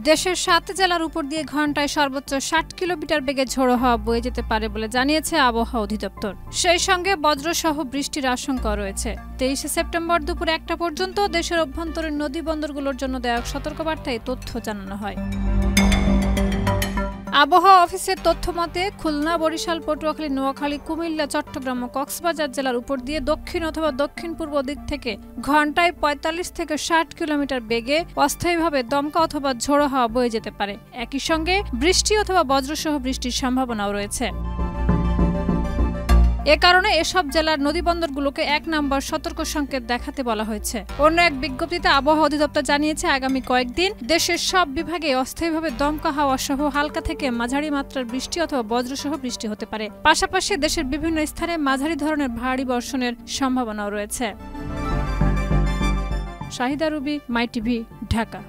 দেশের ৭ জেলার উপর দিয়ে ঘন্টায় সর্বোচ্চ ৬০ কিলোমিটার বেগে ঝোড়ো হাওয়া বয়ে যেতে পারে বলে জানিয়েছে আবহাওয়া অধিদপ্তর। সেই সঙ্গে বজ্রসহ বৃষ্টির আশঙ্কা রয়েছে। ২৩ সেপ্টেম্বর দুপুর ১টা পর্যন্ত দেশের অভ্যন্তরীণ নদী বন্দরগুলোর জন্য দেওয়া সতর্কবার্তায় তথ্য জানানো হয়। আবহাওয়া অফিসের তথ্য মতে খুলনা, বরিশাল, পটুয়াখালী, নোয়াখালী, কুমিল্লা, চট্টগ্রাম ও কক্সবাজার জেলার উপর দিয়ে দক্ষিণ অথবা দক্ষিণ পূর্ব দিক থেকে ঘন্টায় ৪৫ থেকে ৬০ কিলোমিটার বেগে অস্থায়ীভাবে দমকা অথবা ঝোড়ো হাওয়া বয়ে যেতে পারে। একই সঙ্গে বৃষ্টি অথবা বজ্রসহ বৃষ্টির সম্ভাবনাও রয়েছে। এ কারণে এসব জেলার নদীবন্দরগুলোকে ১ নম্বর সতর্ক সংকেত দেখাতে বলা হয়েছে। অন্য এক বিজ্ঞপ্তিতে আবহাওয়া অধিদপ্তর জানিয়েছে, আগামী কয়েকদিন দেশের সব বিভাগে অস্থায়ীভাবে দমকা হাওয়া সহ হালকা থেকে মাঝারি মাত্রার বৃষ্টি অথবা বজ্রসহ বৃষ্টি হতে পারে। পাশাপাশি দেশের বিভিন্ন স্থানে মাঝারি ধরনের ভারী বর্ষণের সম্ভাবনাও রয়েছে। শাহিদা রুবি, মাই টিভি, ঢাকা।